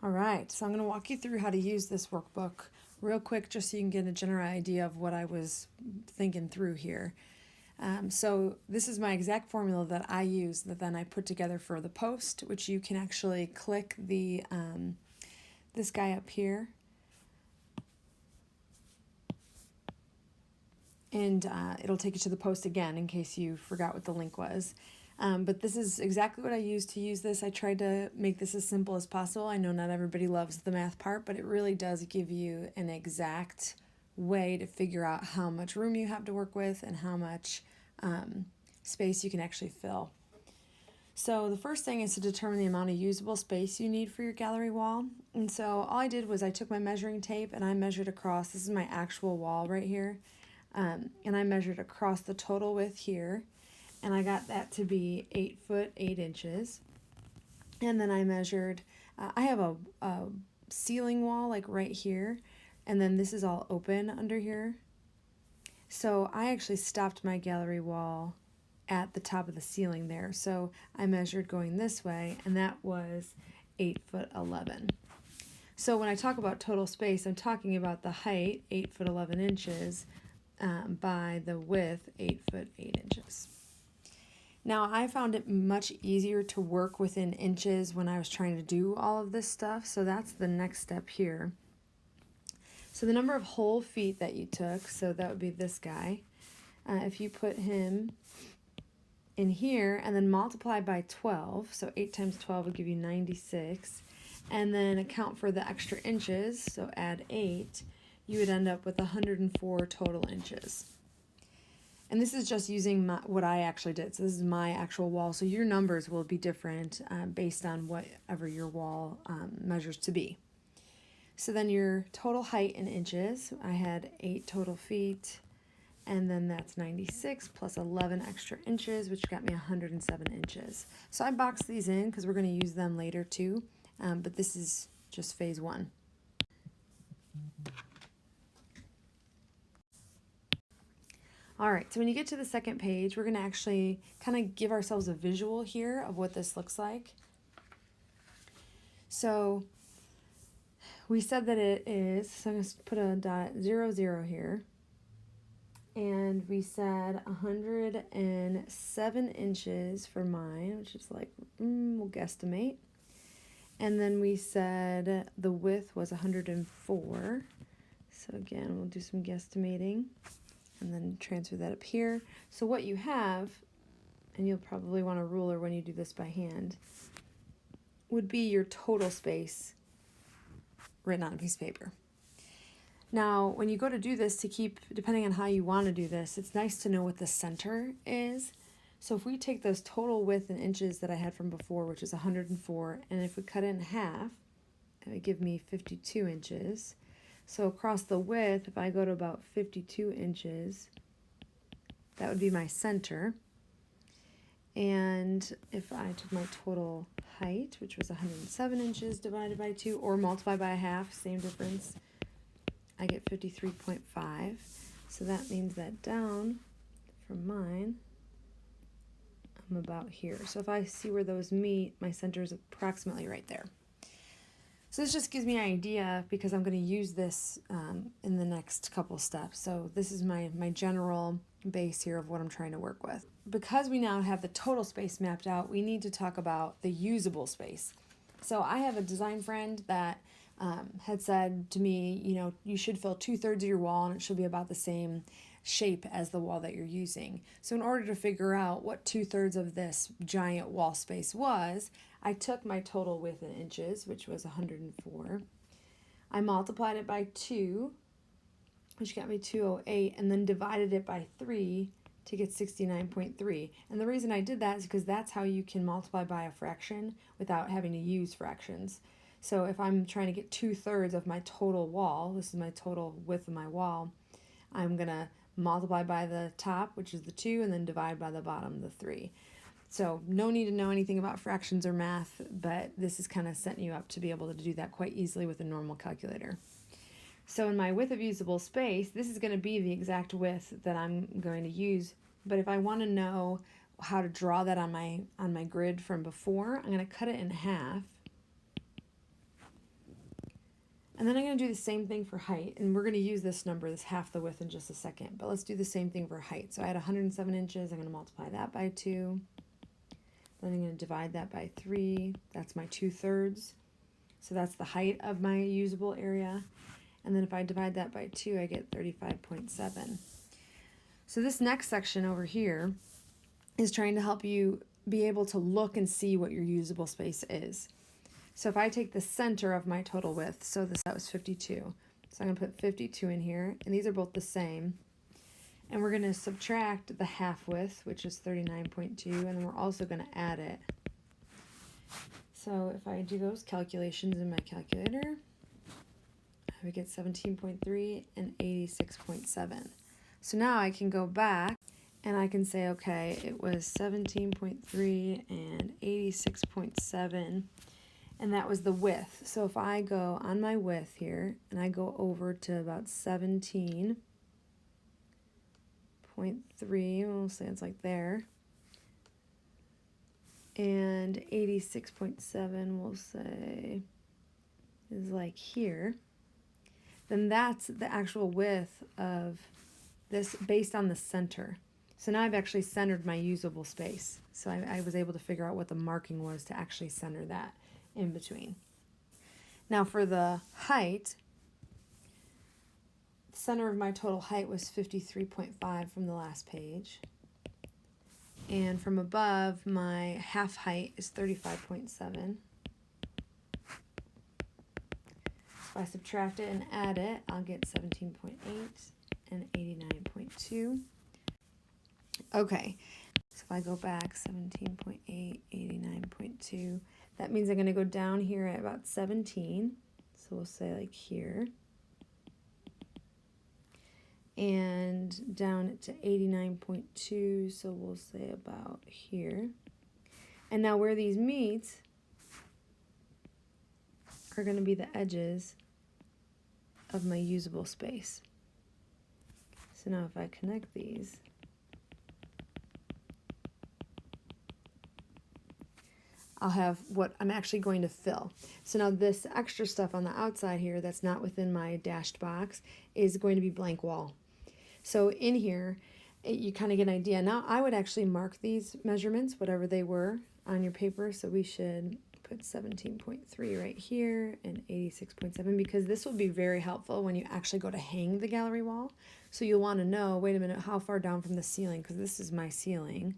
All right, so I'm going to walk you through how to use this workbook real quick just so you can get a general idea of what I was thinking through here. So this is my exact formula that I use that then I put together for the post, which you can actually click the this guy up here, and it'll take you to the post again in case you forgot what the link was. But this is exactly what I used to use this. I tried to make this as simple as possible. I know not everybody loves the math part, but it really does give you an exact way to figure out how much room you have to work with and how much space you can actually fill. So the first thing is to determine the amount of usable space you need for your gallery wall. And so all I did was I took my measuring tape and I measured across. This is my actual wall right here. And I measured across the total width here. And I got that to be 8 foot 8 inches. And then I measured, I have a ceiling wall like right here. And then this is all open under here. So I actually stopped my gallery wall at the top of the ceiling there. So I measured going this way, and that was 8 foot 11. So when I talk about total space, I'm talking about the height, 8 foot 11 inches, by the width, 8 foot 8 inches. Now I found it much easier to work within inches when I was trying to do all of this stuff. So that's the next step here. So the number of whole feet that you took, so that would be this guy. If you put him in here and then multiply by 12, so 8 times 12 would give you 96, and then account for the extra inches, so add 8, you would end up with 104 total inches. And this is just using what I actually did. So this is my actual wall. So your numbers will be different based on whatever your wall measures to be. So then your total height in inches, I had 8 total feet, and then that's 96 plus 11 extra inches, which got me 107 inches. So I boxed these in because we're going to use them later too, but this is just phase one. All right, so when you get to the second page, we're going to actually kind of give ourselves a visual here of what this looks like. So we said that it is, so I'm going to put a dot at 0, 0 here. And we said 107 inches for mine, which is like, we'll guesstimate. And then we said the width was 104. So again, we'll do some guesstimating and then transfer that up here. So what you have, and you'll probably want a ruler when you do this by hand, would be your total space written on a piece of paper. Now, when you go to do this, to keep, depending on how you want to do this, it's nice to know what the center is. So if we take those total width in inches that I had from before, which is 104, and if we cut it in half, it would give me 52 inches. So across the width, if I go to about 52 inches, that would be my center. And if I took my total height, which was 107 inches divided by 2, or multiply by a half, same difference, I get 53.5. So that means that down from mine, I'm about here. So if I see where those meet, my center is approximately right there. So this just gives me an idea because I'm going to use this in the next couple steps. So this is my general base here of what I'm trying to work with. Because we now have the total space mapped out, we need to talk about the usable space. So I have a design friend that had said to me, you know, you should fill 2/3 of your wall and it should be about the same shape as the wall that you're using. So in order to figure out what 2/3 of this giant wall space was, I took my total width in inches, which was 104. I multiplied it by 2, which got me 208, and then divided it by 3 to get 69.3. And the reason I did that is because that's how you can multiply by a fraction without having to use fractions. So if I'm trying to get 2/3 of my total wall, this is my total width of my wall, I'm going to multiply by the top, which is the 2, and then divide by the bottom, the 3. So no need to know anything about fractions or math, but this is kind of setting you up to be able to do that quite easily with a normal calculator. So in my width of usable space, this is going to be the exact width that I'm going to use. But if I want to know how to draw that on my grid from before, I'm going to cut it in half. And then I'm going to do the same thing for height, and we're going to use this number, this half the width, in just a second. But let's do the same thing for height. So I had 107 inches. I'm going to multiply that by 2. Then I'm going to divide that by 3. That's my 2/3. So that's the height of my usable area. And then if I divide that by 2, I get 35.7. So this next section over here is trying to help you be able to look and see what your usable space is. So if I take the center of my total width, so that was 52. So I'm going to put 52 in here, and these are both the same. And we're going to subtract the half width, which is 39.2, and then we're also going to add it. So if I do those calculations in my calculator, I would get 17.3 and 86.7. So now I can go back and I can say, okay, it was 17.3 and 86.7. And that was the width. So if I go on my width here and I go over to about 17.3, we'll say it's like there, and 86.7 we'll say is like here, then that's the actual width of this based on the center. So now I've actually centered my usable space. So I was able to figure out what the marking was to actually center that in between. Now for the height, the center of my total height was 53.5 from the last page. And from above, my half height is 35.7. If I subtract it and add it, I'll get 17.8 and 89.2. Okay, so if I go back 17.8, 89.2, that means I'm going to go down here at about 17. So we'll say like here. And down to 89.2, so we'll say about here. And now where these meet are going to be the edges of my usable space. So now if I connect these, I'll have what I'm actually going to fill. So now this extra stuff on the outside here that's not within my dashed box is going to be blank wall. So in here, you kind of get an idea. Now I would actually mark these measurements, whatever they were, on your paper. So we should put 17.3 right here and 86.7, because this will be very helpful when you actually go to hang the gallery wall. So you'll want to know, wait a minute, how far down from the ceiling, because this is my ceiling.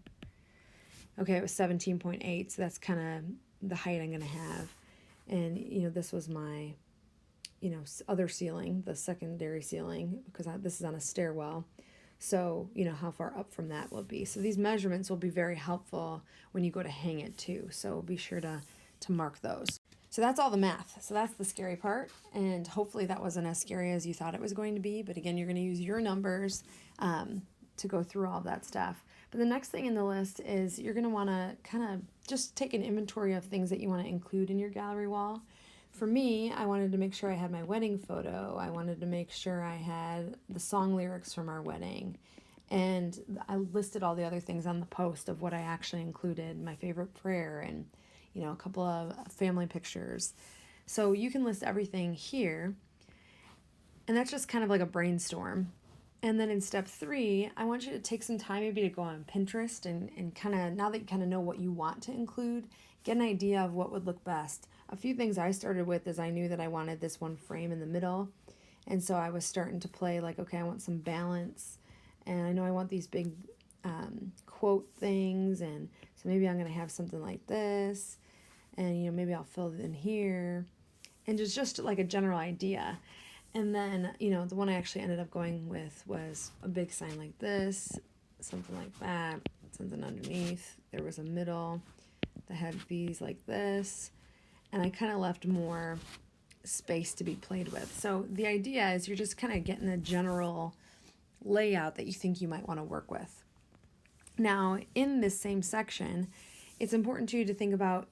Okay, it was 17.8, so that's kind of the height I'm going to have. And, this was my, other ceiling, the secondary ceiling, because this is on a stairwell. So, how far up from that will be. So these measurements will be very helpful when you go to hang it too. So be sure to mark those. So that's all the math. So that's the scary part. And hopefully that wasn't as scary as you thought it was going to be. But again, you're going to use your numbers to go through all that stuff. But the next thing in the list is you're going to want to kind of just take an inventory of things that you want to include in your gallery wall. For me, I wanted to make sure I had my wedding photo. I wanted to make sure I had the song lyrics from our wedding. And I listed all the other things on the post of what I actually included, my favorite prayer and, a couple of family pictures. So you can list everything here. And that's just kind of like a brainstorm. And then in step 3, I want you to take some time maybe to go on Pinterest and kind of, now that you kind of know what you want to include, get an idea of what would look best. A few things I started with is I knew that I wanted this one frame in the middle. And so I was starting to play like, okay, I want some balance. And I know I want these big quote things. And so maybe I'm going to have something like this. And, maybe I'll fill it in here. And just like a general idea. And then, the one I actually ended up going with was a big sign like this, something like that, something underneath. There was a middle that had these like this, and I kind of left more space to be played with. So the idea is you're just kind of getting a general layout that you think you might want to work with. Now, in this same section, it's important to you to think about,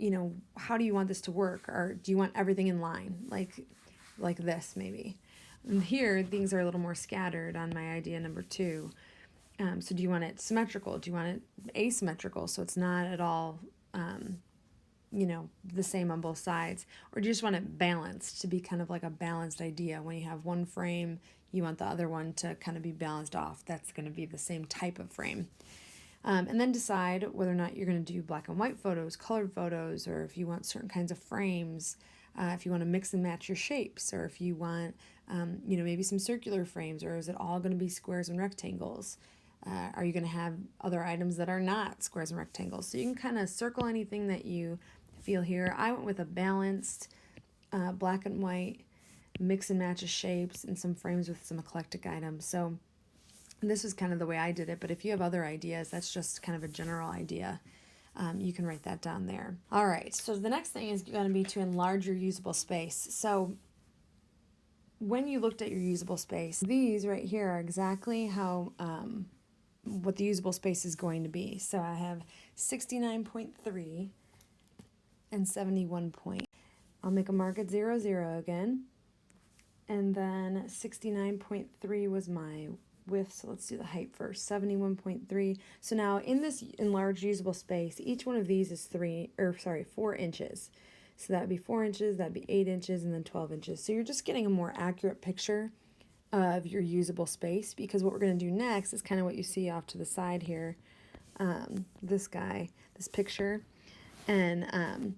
how do you want this to work? Or do you want everything in line, like this maybe? And here, things are a little more scattered on my idea number 2. So do you want it symmetrical? Do you want it asymmetrical so it's not at all, you know, the same on both sides, or do you just want it balanced to be kind of like a balanced idea? When you have one frame, you want the other one to kind of be balanced off. That's going to be the same type of frame. And then decide whether or not you're going to do black and white photos, colored photos, or if you want certain kinds of frames, if you want to mix and match your shapes, or if you want, you know, maybe some circular frames, or is it all going to be squares and rectangles? Are you going to have other items that are not squares and rectangles? So you can kind of circle anything that you feel here. I went with a balanced black and white, mix and match of shapes, and some frames with some eclectic items. So this was kind of the way I did it, but if you have other ideas, that's just kind of a general idea. You can write that down there. All right, so the next thing is going to be to enlarge your usable space. So when you looked at your usable space, these right here are exactly how what the usable space is going to be. So I have 69.3 and 71 point. I'll make a mark at 0, 0 again. And then 69.3 was my width, so let's do the height first. 71.3. So now in this enlarged usable space, each one of these is 4 inches. So that would be 4 inches, that'd be 8 inches, and then 12 inches. So you're just getting a more accurate picture of your usable space, because what we're going to do next is kind of what you see off to the side here, this picture, and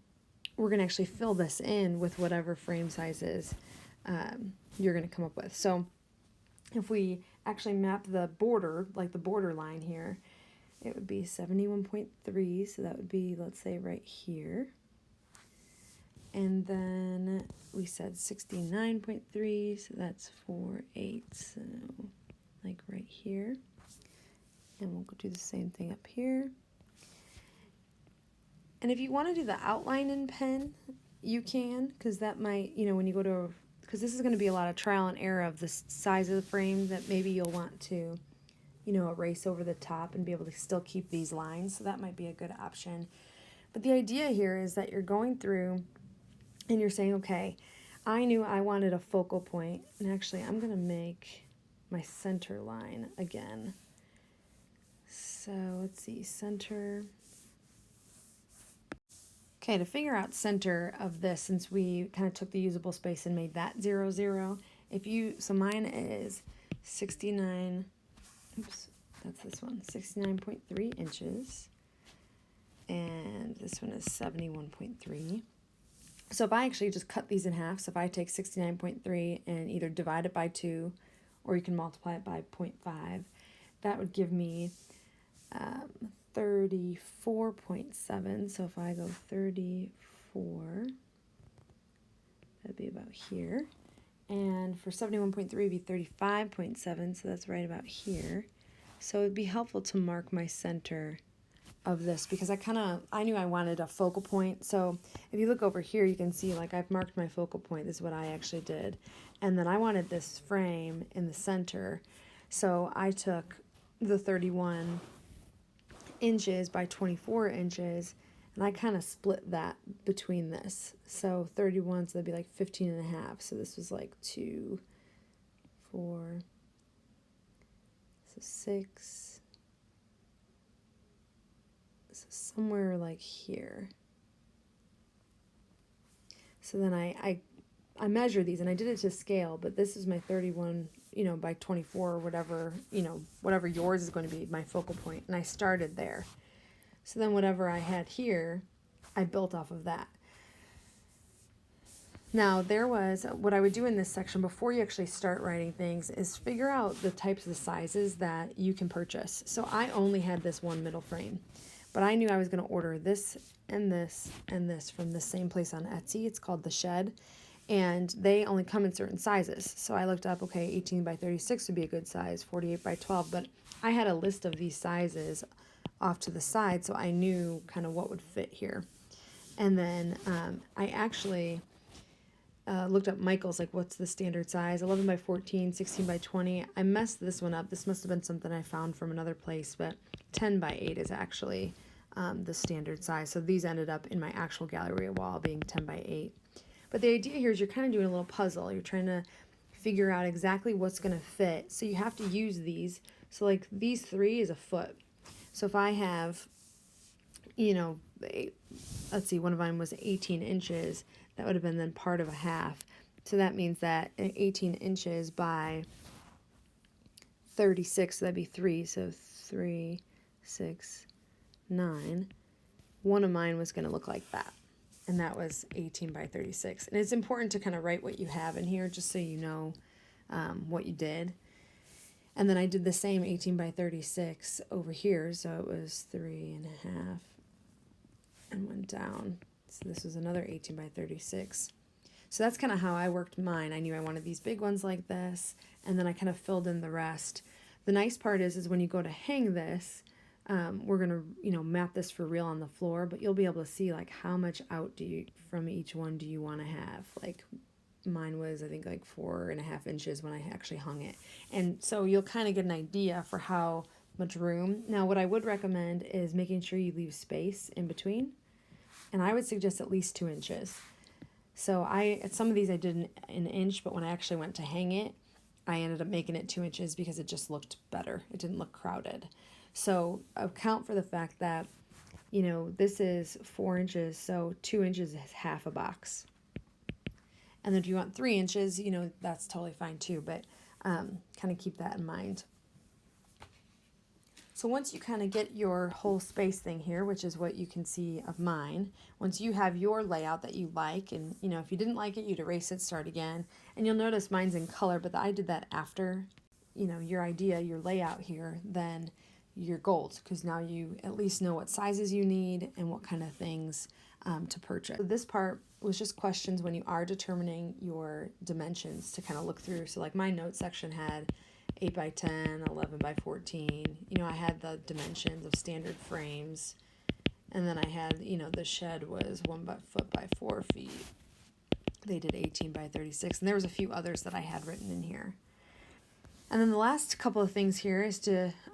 we're going to actually fill this in with whatever frame sizes you're going to come up with. So if we actually map the border, like the border line here, it would be 71.3, so that would be, let's say, right here. And then we said 69.3, so that's 4, 8, so like right here. And we'll go do the same thing up here. And if you want to do the outline in pen, you can, because that might, you know, when you go to, because this is going to be a lot of trial and error of the size of the frame, that maybe you'll want to, you know, erase over the top and be able to still keep these lines. So that might be a good option. But the idea here is that you're going through and you're saying, okay, I knew I wanted a focal point, and actually I'm going to make my center line again. So let's see, center. Okay, to figure out center of this, since we kind of took the usable space and made that 0, 0, so mine is 69, oops, that's this one, 69.3 inches, and this one is 71.3. So if I actually just cut these in half, so if I take 69.3 and either divide it by 2, or you can multiply it by 0.5, that would give me 34.7. So if I go 34, that'd be about here. And for 71.3, it'd be 35.7, so that's right about here. So it'd be helpful to mark my center of this, because I knew I wanted a focal point. So if you look over here, you can see, like, I've marked my focal point. This is what I actually did. And then I wanted this frame in the center. So I took the 31 inches by 24 inches, and I kind of split that between this. So 31, so that'd be like 15 and a half. So this was like 2, 4, so 6, so somewhere like here. So then I measure these, and I did it to scale, but this is my 31, you know, by 24 or whatever, you know, whatever yours is going to be, my focal point, and I started there. So then whatever I had here, I built off of that. Now, what I would do in this section before you actually start writing things is figure out the types of sizes that you can purchase. So I only had this one middle frame, but I knew I was going to order this and this and this from the same place on Etsy. It's called The Shed, and they only come in certain sizes. So I looked up, okay, 18 by 36 would be a good size, 48 by 12, but I had a list of these sizes off to the side, so I knew kind of what would fit here. And then I actually looked up Michael's, like, what's the standard size, 11 by 14, 16 by 20. I messed this one up. This must have been something I found from another place, but 10 by 8 is actually the standard size. So these ended up in my actual gallery wall being 10 by 8. But the idea here is you're kind of doing a little puzzle. You're trying to figure out exactly what's going to fit. So you have to use these. So like these 3 is a foot. So if I have, you know, let's see, one of mine was 18 inches. That would have been then part of a half. So that means that 18 inches by 36, so that'd be 3. So 3, 6, 9. One of mine was going to look like that. And that was 18 by 36. And it's important to kind of write what you have in here just so you know what you did. And then I did the same 18 by 36 over here. So it was 3.5 and went down. So this was another 18 by 36. So that's kind of how I worked mine. I knew I wanted these big ones like this, and then I kind of filled in the rest. The nice part is when you go to hang this, we're going to, map this for real on the floor, but you'll be able to see like how much out from each one do you want to have. Like mine was, I think, like 4.5 inches when I actually hung it. And so you'll kind of get an idea for how much room. Now, what I would recommend is making sure you leave space in between. And I would suggest at least 2 inches. So at some of these I did an inch, but when I actually went to hang it, I ended up making it 2 inches because it just looked better. It didn't look crowded. So account for the fact that, this is 4 inches, so 2 inches is half a box. And then if you want 3 inches, that's totally fine too, but kind of keep that in mind. So once you kind of get your whole space thing here, which is what you can see of mine, once you have your layout that you like, and if you didn't like it, you'd erase it, start again. And you'll notice mine's in color, but I did that after, your idea, your layout here, then your goals, because now you at least know what sizes you need and what kind of things to purchase. So this part was just questions when you are determining your dimensions to kind of look through. So like my notes section had 8 by 10, 11 by 14. I had the dimensions of standard frames. And then I had, the shed was 1 foot by 4 feet. They did 18 by 36. And there was a few others that I had written in here. And then the last couple of things here is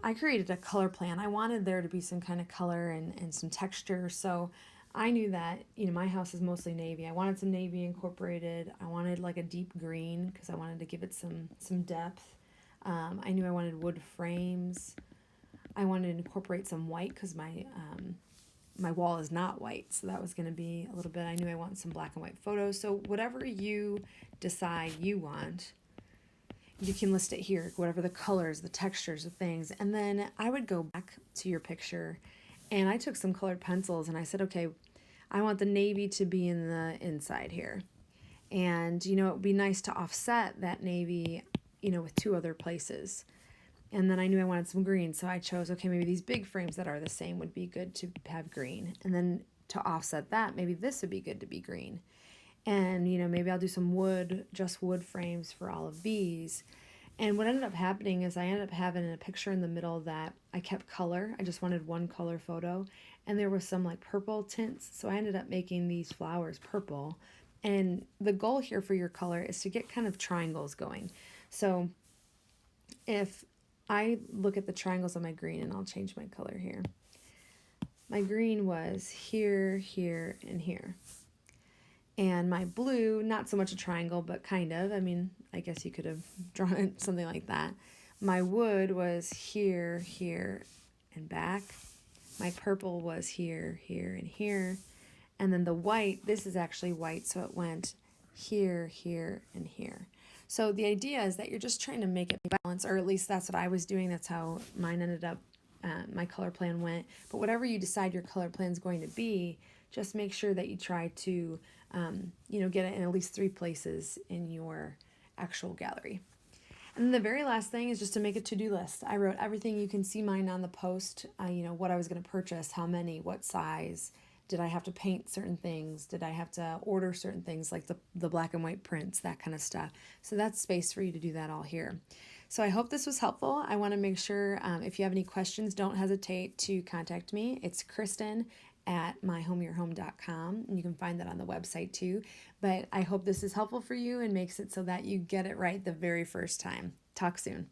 I created a color plan. I wanted there to be some kind of color and some texture. So I knew that, my house is mostly navy. I wanted some navy incorporated. I wanted like a deep green because I wanted to give it some depth. I knew I wanted wood frames. I wanted to incorporate some white because my wall is not white, so that was going to be a little bit. I knew I want some black and white photos. So whatever you decide you want, you can list it here, whatever the colors, the textures, the things. And then I would go back to your picture, and I took some colored pencils, and I said, okay, I want the navy to be in the inside here. And, it would be nice to offset that navy with 2 other places. And then I knew I wanted some green, so I chose, okay, maybe these big frames that are the same would be good to have green. And then to offset that, maybe this would be good to be green. And, maybe I'll do some just wood frames for all of these. And what ended up happening is I ended up having a picture in the middle that I kept color. I just wanted one color photo. And there was some like purple tints. So I ended up making these flowers purple. And the goal here for your color is to get kind of triangles going. So if I look at the triangles on my green, and I'll change my color here. My green was here, here, and here. And my blue, not so much a triangle, but kind of. I mean, I guess you could have drawn it something like that. My wood was here, here, and back. My purple was here, here, and here. And then the white, this is actually white, so it went here, here, and here. So the idea is that you're just trying to make it balance, or at least that's what I was doing. That's how mine ended up, my color plan went. But whatever you decide your color plan is going to be, just make sure that you try to, get it in at least 3 places in your actual gallery. And then the very last thing is just to make a to-do list. I wrote everything. You can see mine on the post, what I was going to purchase, how many, what size. Did I have to paint certain things? Did I have to order certain things like the black and white prints, that kind of stuff? So that's space for you to do that all here. So I hope this was helpful. I want to make sure if you have any questions, don't hesitate to contact me. It's Kristen@myhomeyourhome.com, and you can find that on the website too. But I hope this is helpful for you and makes it so that you get it right the very first time. Talk soon.